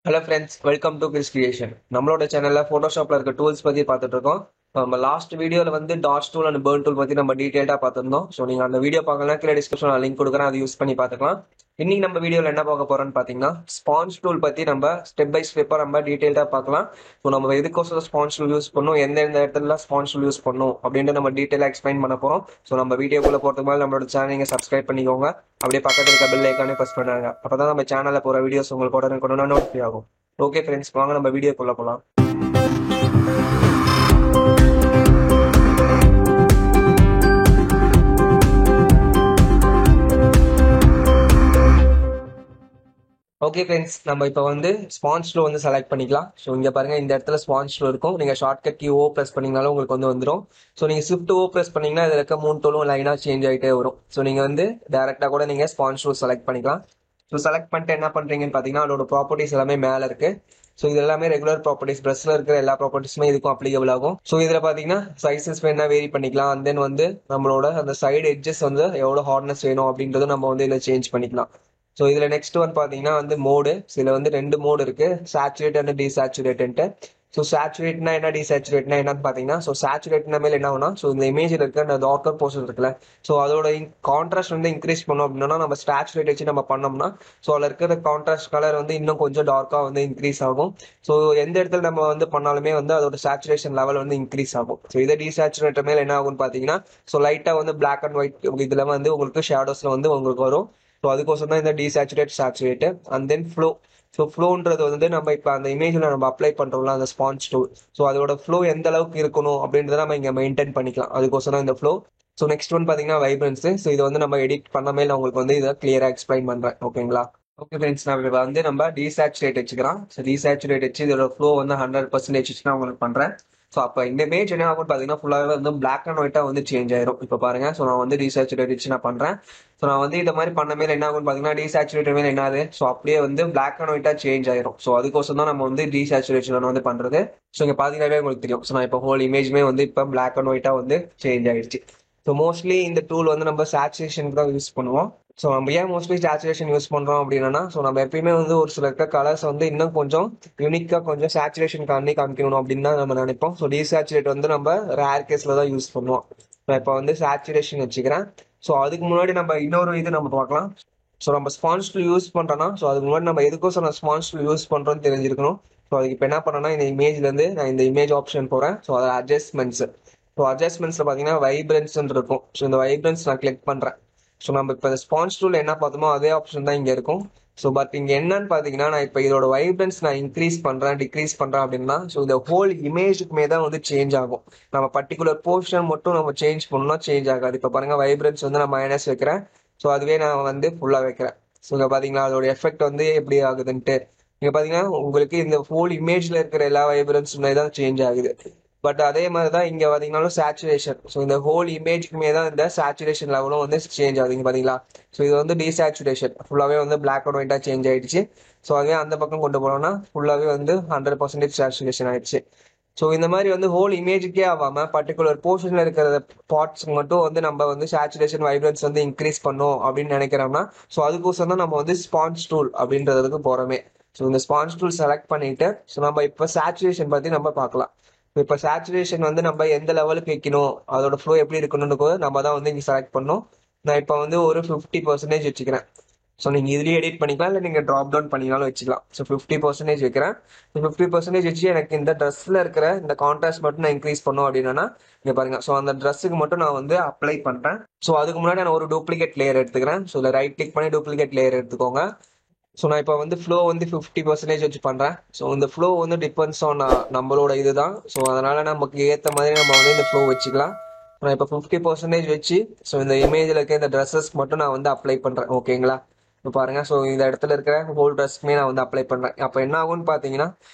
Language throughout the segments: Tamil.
Hello friends, welcome to Chris creation. நம்மளோட சேனல்ல போட்டோஷாப்ல இருக்க டூல்ஸ் பத்தி பார்த்துட்டு இருக்கோம். நம்ம லாஸ்ட் வீடியோல வந்து dodge tool and burn tool பத்தி நம்ம டீடைல்டா பார்த்திருந்தோம். ஸோ நீங்க அந்த வீடியோ பார்க்கலாம், கீழே டிஸ்கிரிப்ஷன்ல லிங்க் கொடுக்குறேன், அதை யூஸ் பண்ணி பார்த்துக்கலாம். இன்னைக்கு நம்ம வீடியோல என்ன பார்க்க போறோம்னு பாத்தீங்கன்னா, ஸ்பான்ஜ் டூல் பத்தி நம்ம ஸ்டெப் பை ஸ்டெப்பா நம்ம டீடைல்டா பார்க்கலாம். ஸோ நம்ம எதுக்கோசரம் ஸ்பான்ஜ் டூல் யூஸ் பண்ணும், எந்தெந்த இடத்துல ஸ்பான்ஜ் டூல் யூஸ் பண்ணும் அப்படின்ட்டு நம்ம டீடைலா எக்ஸ்பிளைன் பண்ண போறோம். ஸோ நம்ம வீடியோக்குள்ள போறதுக்கு மேலே நம்மளோட சேனல் நீங்க சப்ஸ்கிரைப் பண்ணிக்கோங்க. அப்படியே பக்கத்துல இருக்க பெல் ஐக்கானே பிரஸ் பண்ணாங்க. அப்பதான் நம்ம சேனல்ல போற வீடியோஸ் உங்களுக்கு உடனே நோட்டிஃபை ஆகும். ஓகே ஃப்ரெண்ட்ஸ், வாங்க நம்ம வீடியோக்குள்ள போலாம். ஓகே ஃப்ரெண்ட்ஸ், நம்ம இப்போ வந்து ஸ்பான்ஜ் டூல் வந்து செலக்ட் பண்ணிக்கலாம். ஸோ இங்கே பாருங்க, இந்த இடத்துல ஸ்பான்ஜ் டூல் இருக்கும். நீங்கள் ஷார்ட்கட் கீ ஓ ப்ரெஸ் பண்ணீங்கனாலும் உங்களுக்கு வந்து வந்துடும். ஸோ நீங்கள் ஷிஃப்ட் ஓ ப்ரெஸ் பண்ணீங்கன்னா இதில் இருக்க 3 டூலும் லைனாக சேஞ்ச் ஆகிட்டே வரும். ஸோ நீங்கள் வந்து டேரெக்டாக கூட நீங்கள் ஸ்பான்ஜ் டூல் செலக்ட் பண்ணிக்கலாம். ஸோ செலக்ட் பண்ணிட்டு என்ன பண்ணுறீங்கன்னு பார்த்தீங்கன்னா, அதோட ப்ராப்பர்ட்டிஸ் எல்லாமே மேலே இருக்கு. ஸோ இது எல்லாமே ரெகுலர் ப்ராப்பர்ட்டிஸ், ப்ரெஷ்ல இருக்கிற எல்லா ப்ராப்பர்ட்டிஸுமே இதுக்கும் அப்ளிகபிள் ஆகும். ஸோ இதில் பார்த்தீங்கன்னா சைஸஸ் வேணா வேரி பண்ணிக்கலாம். அண்ட் தென் வந்து நம்மளோட அந்த சைடு எட்ஜஸ் வந்து எவ்வளோ ஹார்ட்னஸ் வேணும் அப்படின்றத நம்ம வந்து இதில் சேஞ்ச் பண்ணிக்கலாம். ஸோ இதில் நெக்ஸ்ட் வந்து பார்த்தீங்கன்னா வந்து மோடு. இதில் வந்து 2 மோடு இருக்கு, சேச்சுரேட் அண்ட் டீசேச்சுரேட்ன்ட்டு. ஸோ சேச்சுரேட்னா என்ன, டீசேச்சுரேட்னா என்னன்னு பார்த்தீங்கன்னா, ஸோ சேச்சுரேட்னா மேலே என்ன ஆகும்னா, ஸோ இந்த இமேஜில் இருக்க அந்த டார்க்கர் போர்ஷன் இருக்குல்ல, ஸோ அதோட கான்ட்ராஸ்ட் வந்து இன்க்ரீஸ் பண்ணோம் அப்படின்னா நம்ம சேச்சுரேட் வச்சு நம்ம பண்ணோம்னா, ஸோ அதில் இருக்கிற கான்ட்ராஸ்ட் கலர் வந்து இன்னும் கொஞ்சம் டார்க்காக வந்து இன்க்ரீஸ் ஆகும். ஸோ எந்த இடத்துல நம்ம வந்து பண்ணாலுமே வந்து அதோட சேச்சுரேஷன் லெவல் வந்து இன்க்ரீஸ் ஆகும். ஸோ இதை டீசேச்சுரேட் மேலே என்ன ஆகும்னு பார்த்தீங்கன்னா, ஸோ லைட்டாக வந்து பிளாக் அண்ட் ஒயிட் இதில் வந்து உங்களுக்கு ஷேடோஸில் வந்து உங்களுக்கு வரும். ஸோ அதுக்கோசம் தான் இந்த desaturate, saturate and then flow. So ஃப்ளோன்றது வந்து நம்ம இப்போ அந்த இமேஜில் நம்ம அப்ளை பண்ணுறோம்ல அந்த ஸ்பான்ஜ் டூல், ஸோ அதோட ஃப்ளோ எந்த அளவுக்கு இருக்கணும் அப்படின்றத நம்ம இங்கே மெயின்டைன் பண்ணிக்கலாம். அதுக்கோசம் தான் இந்த ஃப்ளோ. ஸோ நெக்ஸ்ட் ஒன் பார்த்தீங்கன்னா வைப்ரன்ஸ். ஸோ இது வந்து நம்ம எடிட் பண்ண மேல உங்களுக்கு வந்து இதை கிளியராக எக்ஸ்பிளைன் பண்ணுறேன். ஓகேங்களா? ஓகே ஃப்ரெண்ட்ஸ், நான் இப்போ வந்து நம்ம டீசேச்சுரேட் வச்சுக்கிறோம். ஸோ டீசேச்சுரேட் வச்சு இதோட ஃப்ளோ வந்து 100% வச்சு நான் உங்களுக்கு பண்ணுறேன். ஸோ அப்போ இந்த இமேஜ் என்ன ஆகும் பார்த்தீங்கன்னா, ஃபுல்லாகவே வந்து பிளாக் அண்ட் ஒயிட்டாக வந்து சேஞ்ச் ஆயிரும். இப்போ பாருங்க, ஸோ நான் வந்து டீசேச்சுரேட் வச்சு நான் பண்ணுறேன். ஸோ நான் வந்து இந்த மாதிரி பண்ண மேல என்ன ஆகும்னு பார்த்தீங்கன்னா, டீசேச்சுரேட் மேல என்னது, ஸோ அப்படியே வந்து பிளாக் அண்ட் ஒயிட்டாக சேஞ்ச் ஆயிரும். ஸோ அதுக்கோசம் தான் நம்ம வந்து டீசேச்சுரேஷன் வந்து பண்ணுறது. ஸோ இங்கே பார்த்தீங்கன்னாவே உங்களுக்கு தெரியும். ஸோ நான் இப்போ ஹோல் இமேஜுமே வந்து இப்போ பிளாக் அண்ட் ஒயிட்டாக வந்து சேஞ்ச் ஆயிடுச்சு. ஸோ மோஸ்ட்லி இந்த டூல் வந்து நம்ம சேச்சுரேஷனுக்கு தான் யூஸ் பண்ணுவோம். ஸோ நம்ம ஏன் மோஸ்ட்லி சேச்சுரேஷன் யூஸ் பண்றோம் அப்படின்னா, ஸோ நம்ம எப்பயுமே வந்து ஒரு சில இருக்க கலர்ஸ் வந்து இன்னும் கொஞ்சம் யூனிக்கா கொஞ்சம் சேச்சுரேஷன் காமிக்கணும் அப்படின்னு தான் நம்ம நினைப்போம். ஸோ டீசேச்சுரேட் வந்து நம்ம ரேர் கேஸ்ல தான் யூஸ் பண்ணுவோம். நான் இப்போ வந்து சேச்சுரேஷன் வச்சுக்கிறேன். ஸோ அதுக்கு முன்னாடி நம்ம இன்னொரு இது நம்ம பார்க்கலாம். ஸோ நம்ம ஸ்பான்ஜ் டூல் யூஸ் பண்றோம்னா, ஸோ அதுக்கு முன்னாடி நம்ம எதுக்கோசரம் ஸ்பான்ஜ் டூல் யூஸ் பண்றோம்னு தெரிஞ்சிருக்கணும். ஸோ அதுக்கு இப்போ என்ன பண்ணேன்னா, இந்த இமேஜ்ல இருந்து நான் இந்த இமேஜ் ஆப்ஷன் போறேன். ஸோ அதில் அட்ஜஸ்ட்மெண்ட்ஸ். ஸோ அட்ஜஸ்ட்மெண்ட்ஸ்ல பார்த்தீங்கன்னா வைப்ரன்ஸ் இருக்கும். ஸோ இந்த வைப்ரன்ஸ் நான் கிளிக் பண்றேன். ஸோ நம்ம இப்போ ஸ்பான்ஜ் டூல் என்ன பார்த்தோமோ அதே ஆப்ஷன் தான் இங்கே இருக்கும். ஸோ பட் இங்கே என்னன்னு பார்த்தீங்கன்னா, நான் இப்போ இதோட வைப்ரன்ஸ் நான் இன்க்ரீஸ் பண்ணுறேன், டிக்ரீஸ் பண்ணுறேன் அப்படின்னா, ஸோ இந்த ஹோல் இமேஜுக்குமே தான் வந்து சேஞ்ச் ஆகும். நம்ம பர்டிகுலர் போர்ஷன் மட்டும் நம்ம சேஞ்ச் பண்ணோம்னா சேஞ்ச் ஆகாது. இப்போ பாருங்க, வைப்ரன்ஸ் வந்து நான் மைனஸ் வைக்கிறேன். ஸோ அதுவே நான் வந்து ஃபுல்லாக வைக்கிறேன். ஸோ இங்கே பார்த்தீங்களா அதோட எஃபெக்ட் வந்து எப்படி ஆகுதுன்ட்டு. இங்கே பார்த்தீங்கன்னா உங்களுக்கு இந்த ஹோல் இமேஜில் இருக்கிற எல்லா வைப்ரன்ஸுமே தான் சேஞ்ச் ஆகுது. பட் அதே மாதிரி தான் இங்கே பார்த்தீங்கன்னாலும் சேச்சுரேஷன். ஸோ இந்த ஹோல் இமேஜுக்குமே தான் இந்த சேச்சுரேஷன் லெவலும் வந்து சேஞ்ச் ஆகுது. இங்கே பார்த்தீங்களா, ஸோ இது வந்து டீசேச்சுரேஷன் ஃபுல்லாகவே வந்து பிளாக் அண்ட் ஒயிட்டாக சேஞ்ச் ஆயிடுச்சு. ஸோ அதுவே அந்த பக்கம் கொண்டு போனோம்னா ஃபுல்லாகவே வந்து 100% சேச்சுரேஷன் ஆயிடுச்சு. ஸோ இந்த மாதிரி வந்து ஹோல் இமேஜுக்கே ஆகாம பர்டிகுலர் போர்ஷன்ல இருக்கிற பார்ட்ஸ்க்கு மட்டும் வந்து நம்ம வந்து சேச்சுரேஷன் வைப்ரன்ஸ் வந்து இன்க்ரீஸ் பண்ணோம் அப்படின்னு நினைக்கிறோம்னா, ஸோ அதுக்கோசம் தான் நம்ம வந்து ஸ்பான்ஜ் டூல் அப்படின்றதுக்கு போறோமே. ஸோ இந்த ஸ்பான்ஜ் டூல் செலக்ட் பண்ணிட்டு, ஸோ நம்ம இப்போ சேச்சுரேஷன் பத்தி நம்ம பார்க்கலாம். இப்போ சேச்சுரேஷன் வந்து நம்ம எந்த லெவலுக்கு வைக்கணும், அதோட ஃப்ளோ எப்படி இருக்கணும்னு கூட நம்ம தான் வந்து இங்கே செலக்ட் பண்ணணும். நான் இப்போ வந்து ஒரு 50% வச்சுக்கிறேன். ஸோ நீங்கள் இதுலேயே எடிட் பண்ணிக்கலாம், இல்லை நீங்கள் ட்ராப் டவுன் பண்ணினாலும் வச்சுக்கலாம். ஸோ 50% வைக்கிறேன். ஸோ 50% வச்சு எனக்கு இந்த ட்ரெஸ்ஸில் இருக்கிற இந்த கான்ட்ராஸ்ட் மட்டும் நான் இன்க்ரீஸ் பண்ணோம் அப்படின்னா, இங்கே பாருங்க, ஸோ அந்த ட்ரெஸ்ஸுக்கு மட்டும் நான் வந்து அப்ளை பண்ணுறேன். ஸோ அதுக்கு முன்னாடி நான் ஒரு டூப்ளிகேட் லேயர் எடுத்துக்கிறேன். ஸோ இதில் ரைட் கிளிக் பண்ணி டூப்ளிகேட் லேயர் எடுத்துக்கோங்க. ஸோ நான் இப்போ வந்து ஃப்ளோ வந்து 50% வச்சு பண்ணுறேன். ஸோ இந்த ஃப்ளோ வந்து டிபெண்ட்ஸ் ஆன் நம்மளோட இதுதான். ஸோ அதனால நமக்கு ஏற்ற மாதிரி நம்ம வந்து இந்த ஃப்ளோ வச்சுக்கலாம். நான் இப்போ 50% வச்சு, ஸோ இந்த இமேஜில் இருக்க இந்த ட்ரெஸ்ஸஸ் மட்டும் நான் வந்து அப்ளை பண்ணுறேன். ஓகேங்களா? இப்போ பாருங்க, ஸோ இந்த இடத்துல இருக்கிற ஹோல் ட்ரெஸ்க்குமே நான் வந்து அப்ளை பண்ணுறேன். அப்போ என்ன ஆகும்னு பார்த்தீங்கன்னா,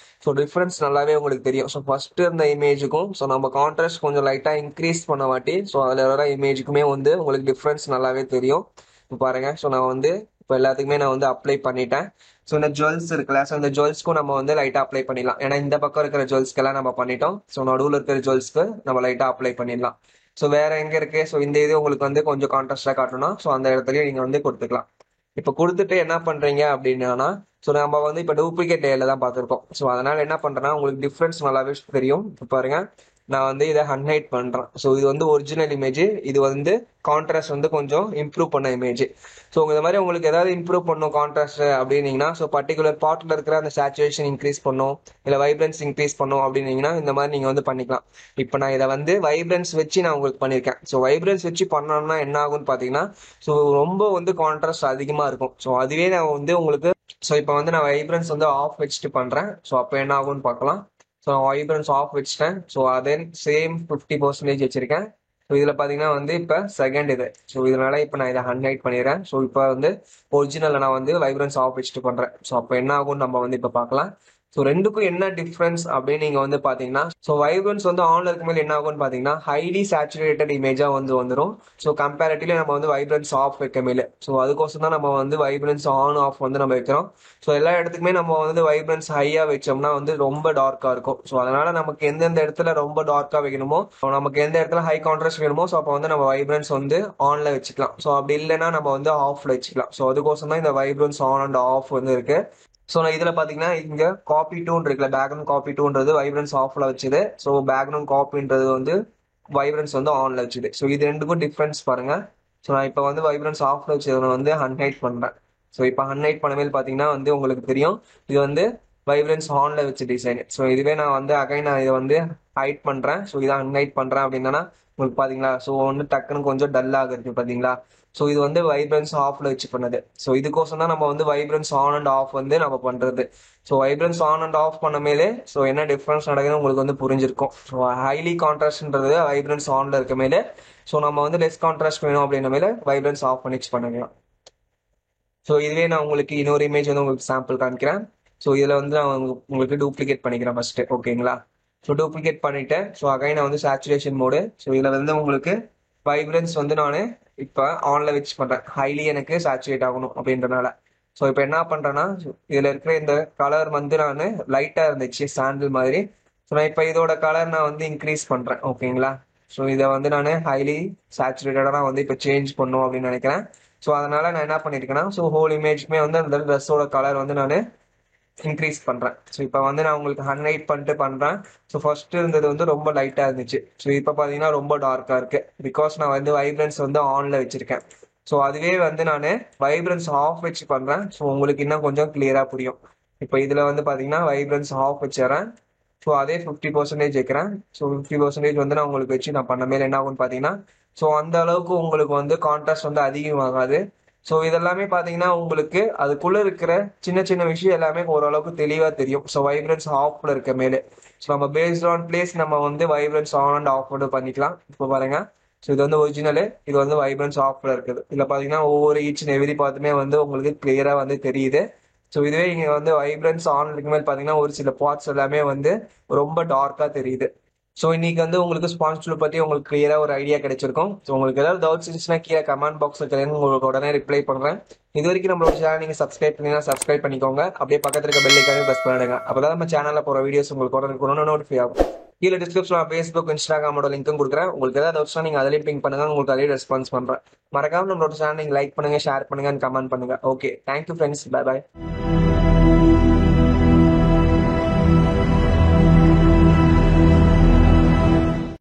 ஸோ டிஃப்ரென்ஸ் நல்லாவே உங்களுக்கு தெரியும். ஸோ ஃபர்ஸ்ட் இருந்த இமேஜுக்கும் ஸோ நம்ம கான்ட்ராஸ்ட் கொஞ்சம் லைட்டாக இன்க்ரீஸ் பண்ண வாட்டி, ஸோ அதில் வர இமேஜுக்குமே வந்து உங்களுக்கு டிஃப்ரென்ஸ் நல்லாவே தெரியும். இப்போ பாருங்க, ஸோ நான் வந்து இப்போ எல்லாத்துக்குமே நான் வந்து அப்ளை பண்ணிட்டேன். ஸோ இந்த ஜுவல்ஸ் இருக்குல்ல, ஸோ இந்த ஜுவல்ஸ்க்கும் நம்ம வந்து லைட்டாக அப்ளை பண்ணிடலாம். ஏன்னா இந்த பக்கம் இருக்கிற ஜுவல்ஸ்க்கெல்லாம் நம்ம பண்ணிட்டோம். ஸோ நடுவில் இருக்கிற ஜுவல்ஸ்க்கு நம்ம லைட்டாக அப்ளை பண்ணிடலாம். ஸோ வேற எங்க இருக்கு, ஸோ இந்த இது உங்களுக்கு வந்து கொஞ்சம் கான்ட்ராஸ்டாக காட்டணும். ஸோ அந்த இடத்துலயே நீங்க வந்து கொடுத்துக்கலாம். இப்போ கொடுத்துட்டு என்ன பண்றீங்க அப்படின்னா, ஸோ நம்ம வந்து இப்போ டூப்ளிகேட் லேயர்ல தான் பார்த்துருக்கோம். ஸோ அதனால என்ன பண்றேன்னா உங்களுக்கு டிஃப்ரென்ஸ் நல்லாவே தெரியும். இப்போ பாருங்க, நான் வந்து இதை ஹைலைட் பண்றேன். ஸோ இது வந்து ஒரிஜினல் இமேஜ், இது வந்து கான்ட்ராஸ்ட் வந்து கொஞ்சம் இம்ப்ரூவ் பண்ண இமேஜ். ஸோ இந்த மாதிரி உங்களுக்கு ஏதாவது இம்ப்ரூவ் பண்ணும் கான்ட்ராஸ்ட் அப்படின்னீங்கன்னா, ஸோ பர்டிகுலர் பார்ட்ல இருக்கிற அந்த சேச்சுரேஷன் இன்க்ரீஸ் பண்ணும், இல்லை வைப்ரன்ஸ் இன்க்ரீஸ் பண்ணும் அப்படின்னீங்கன்னா இந்த மாதிரி நீங்க வந்து பண்ணிக்கலாம். இப்போ நான் இதை வந்து வைப்ரன்ஸ் வச்சு நான் உங்களுக்கு பண்ணியிருக்கேன். ஸோ வைப்ரன்ஸ் வச்சு பண்ணோம்னா என்ன ஆகும்னு பார்த்தீங்கன்னா, ஸோ ரொம்ப வந்து கான்ட்ராஸ்ட் அதிகமாக இருக்கும். ஸோ அதுவே நான் வந்து உங்களுக்கு, ஸோ இப்போ வந்து நான் வைப்ரன்ஸ் வந்து ஆஃப் வச்சுட்டு பண்றேன். ஸோ அப்போ என்ன ஆகும்னு பார்க்கலாம். ஸோ நான் வைப்ரன்ஸ் ஆஃப் வச்சுட்டேன். ஸோ அதே சேம் 50% வச்சிருக்கேன். ஸோ இதில் பார்த்தீங்கன்னா வந்து இப்போ செகண்ட் இது. ஸோ இதனால இப்போ நான் இதை ஹைலைட் பண்ணிடுறேன். ஸோ இப்போ வந்து ஒரிஜினல் நான் வந்து வைப்ரன்ஸ் ஆஃப் வச்சுட்டு பண்றேன். ஸோ அப்போ என்ன ஆகும்னு நம்ம வந்து இப்போ பார்க்கலாம். ஸோ ரெண்டுக்கும் என்ன டிஃப்ரென்ஸ் அப்படின்னு நீங்க வந்து பாத்தீங்கன்னா, ஸோ வைப்ரன்ஸ் வந்து ஆன்ல இருக்கும்போது என்ன ஆகும்னு பாத்தீங்கன்னா ஹைலி சேச்சுரேட்டட் இமேஜா வந்து வந்துடும். ஸோ கம்பேரிட்டிவ்லி நம்ம வந்து வைப்ரன்ஸ் ஆஃப் வைக்கமே. ஸோ அதுக்கோசம் தான் நம்ம வந்து வைப்ரன்ஸ் ஆன் ஆஃப் வந்து நம்ம வைக்கிறோம். ஸோ எல்லா இடத்துக்குமே நம்ம வந்து வைப்ரன்ஸ் ஹையா வச்சோம்னா வந்து ரொம்ப டார்க்கா இருக்கும். ஸோ அதனால நமக்கு எந்தெந்த இடத்துல ரொம்ப டார்க்கா வைக்கணுமோ, நமக்கு எந்த இடத்துல ஹை கான்ட்ராஸ்ட் வேணுமோ, ஸோ அப்போ வந்து நம்ம வைப்ரன்ஸ் வந்து ஆன்ல வச்சுக்கலாம். ஸோ அப்படி இல்லைன்னா நம்ம வந்து ஆஃப்ல வச்சுக்கலாம். ஸோ அதுக்கோசம் தான் இந்த வைப்ரன்ஸ் ஆன் அண்ட் ஆஃப் வந்து இருக்கு. ஸோ நான் இதுல பாத்தீங்கன்னா இங்க காப்பி டூன் இருக்குல்ல, பேக்ரவுண்ட் காப்பி டூன்றது வைப்ரன்ஸ் ஆஃப்ல வச்சுது. ஸோ பேக்ரவுண்ட் காப்பின்றது வந்து வைப்ரன்ஸ் வந்து ஆன்ல வச்சுது. ஸோ இது ரெண்டுக்கும் டிஃபரன்ஸ் பாருங்க. ஸோ நான் இப்போ வந்து வைப்ரன்ஸ் ஆஃப்ல வச்சதை வந்து ஹைலைட் பண்றேன். ஸோ இப்போ ஹைலைட் பண்ணவே பாத்தீங்கன்னா வந்து உங்களுக்கு தெரியும், இது வந்து வைப்ரன்ஸ் ஆன்ல வச்ச டிசைன். ஸோ இதுவே நான் வந்து அகைன் நான் இதை வந்து ஹைட் பண்றேன். ஸோ இதை ஹைலைட் பண்றேன் அப்படின்னா உங்களுக்கு பாத்தீங்களா, ஸோ வந்து டக்குன்னு கொஞ்சம் டல் ஆகுது பாத்தீங்களா. ஸோ இது வந்து வைப்ரன்ஸ் ஆஃப்ல வச்சு பண்ணது. ஸோ இதுக்கோசம் தான் நம்ம வந்து வைப்ரன்ஸ் ஆன் அண்ட் ஆஃப் வந்து நம்ம பண்றது. So vibrance on and half பண்ண மேலே ஸோ என்ன டிஃபரன்ஸ் நடக்குதுன்னு உங்களுக்கு வந்து புரிஞ்சிருக்கும். ஸோ ஹைலி கான்ட்ராஸ்ட்ன்றது வைப்ரன்ஸ் ஆன்ல இருக்க மேலே, ஸோ நம்ம வந்து லெஸ் கான்ட்ராஸ்ட் வேணும் அப்படின்ற மேலே வைப்ரன்ஸ் ஆஃப் பண்ணி பண்ணிக்கலாம். ஸோ இதுவே நான் உங்களுக்கு இன்னொரு இமேஜ் வந்து உங்களுக்கு சாம்பிள் காமிக்கிறேன். ஸோ இதில் வந்து நான் உங்களுக்கு டூப்ளிகேட் பண்ணிக்கிறேன் ஃபர்ஸ்ட், ஓகேங்களா. ஸோ டூப்ளிகேட் பண்ணிட்டேன். ஸோ அகைன் நான் வந்து சேச்சுரேஷன் மோடு. ஸோ இதில் வந்து உங்களுக்கு வைப்ரன்ஸ் வந்து நான் இப்போ ஆன்ல வச்சு பண்றேன். ஹைலி எனக்கு சேச்சுரேட் ஆகணும் அப்படின்றனால. ஸோ இப்போ என்ன பண்றேன்னா, இதுல இருக்கிற இந்த கலர் வந்து நான் லைட்டா இருந்துச்சு சாண்டில் மாதிரி. ஸோ நான் இப்போ இதோட கலர் நான் வந்து இன்க்ரீஸ் பண்றேன், ஓகேங்களா. ஸோ இதை வந்து நான் ஹைலி சேச்சுரேட்டடா நான் வந்து இப்போ சேஞ்ச் பண்ணும் அப்படின்னு நினைக்கிறேன். ஸோ அதனால நான் என்ன பண்ணிருக்கேன்னா, ஸோ ஹோல் இமேஜ்க்குமே வந்து அந்த ட்ரெஸ்ஸோட கலர் வந்து நான் இன்க்ரீஸ் பண்றேன். ஸோ இப்போ வந்து நான் உங்களுக்கு ஹைலைட் பண்ணிட்டு பண்றேன். ஸோ ஃபர்ஸ்ட் இருந்தது வந்து ரொம்ப லைட்டா இருந்துச்சு. ஸோ இப்போ பாத்தீங்கன்னா ரொம்ப டார்க்கா இருக்கு. பிகாஸ் நான் வந்து வைப்ரன்ஸ் வந்து ஆன்ல வச்சிருக்கேன். ஸோ அதுவே வந்து நான் வைப்ரன்ஸ் ஆஃப் வச்சு பண்றேன். ஸோ உங்களுக்கு இன்னும் கொஞ்சம் கிளியரா புரியும். இப்போ இதுல வந்து பாத்தீங்கன்னா வைப்ரன்ஸ் ஆஃப் வச்சுறேன். ஸோ அதே 50% வைக்கிறேன். ஸோ 50% வந்து நான் உங்களுக்கு வச்சு நான் பண்ண மேல என்ன ஆகும்னு பாத்தீங்கன்னா, ஸோ அந்த அளவுக்கு உங்களுக்கு வந்து கான்ட்ராஸ்ட் வந்து அதிகமாகாது. ஸோ இதெல்லாமே பாத்தீங்கன்னா உங்களுக்கு அதுக்குள்ள இருக்கிற சின்ன சின்ன விஷயம் எல்லாமே ஓரளவுக்கு தெளிவா தெரியும். ஸோ வைப்ரன்ஸ் ஆஃப்ல இருக்க மேலே, ஸோ நம்ம பேஸ்ட் ஆன் பிளேஸ் நம்ம வந்து வைப்ரன்ஸ் ஆன் அண்ட் ஆஃப் வந்து பண்ணிக்கலாம். இப்போ பாருங்க, ஸோ இது வந்து ஒரிஜினலு, இது வந்து வைப்ரன்ஸ் ஆஃப்ல இருக்குது. இதுல பாத்தீங்கன்னா ஒவ்வொரு ஈச் அண்ட் எவ்ரி பார்த்துமே வந்து உங்களுக்கு கிளியரா வந்து தெரியுது. ஸோ இதுவே இங்க வந்து வைப்ரன்ஸ் ஆன் இருக்கும்போது பாத்தீங்கன்னா ஒரு சில பார்ட்ஸ் எல்லாமே வந்து ரொம்ப டார்க்கா தெரியுது. ஸோ இன்னைக்கு வந்து உங்களுக்கு ஸ்பான்ஸ் டூல் பத்தி உங்களுக்கு கிளியரா ஒரு ஐடியா கிடைச்சிருக்கும். ஸோ உங்களுக்கு ஏதாவது டவுட்ஸ் இருந்துச்சுன்னா கீழே கமெண்ட் பாக்ஸ்ல கேளுங்க, உங்களுக்கு உடனே ரிப்ளை பண்றேன். இது வரைக்கும் நம்மளோட சேனல் நீங்க சப்ஸ்கிரைப் பண்ணீங்கன்னா சப்ஸ்கிரைப் பண்ணிக்கோங்க. அப்படியே பக்கத்துல இருக்க பெல் ஐக்கானையும் பிரஸ் பண்ணிடுங்க. அப்பதான் நம்ம சேனல்ல போற வீடியோஸ் உங்களுக்கு உடனே நோட்டிஃபை ஆகும். கீழே டிஸ்கிரிப்ஷன்ல ஃபேஸ்புக், இன்ஸ்டாகிராமோட லிங்க்கும் கொடுக்குறேன். உங்களுக்கு ஏதாவது டவுட்ஸ்னா நீங்க அதிலேயே பிங் பண்ணுங்க, உங்களுக்கு அதிலேயே ரெஸ்பான்ஸ் பண்றேன். மறக்காம நம்மளோட சேனல் நீங்க லைக் பண்ணுங்க, ஷேர் பண்ணுங்க, கமெண்ட் பண்ணுங்க. Okay, thank you friends, bye by.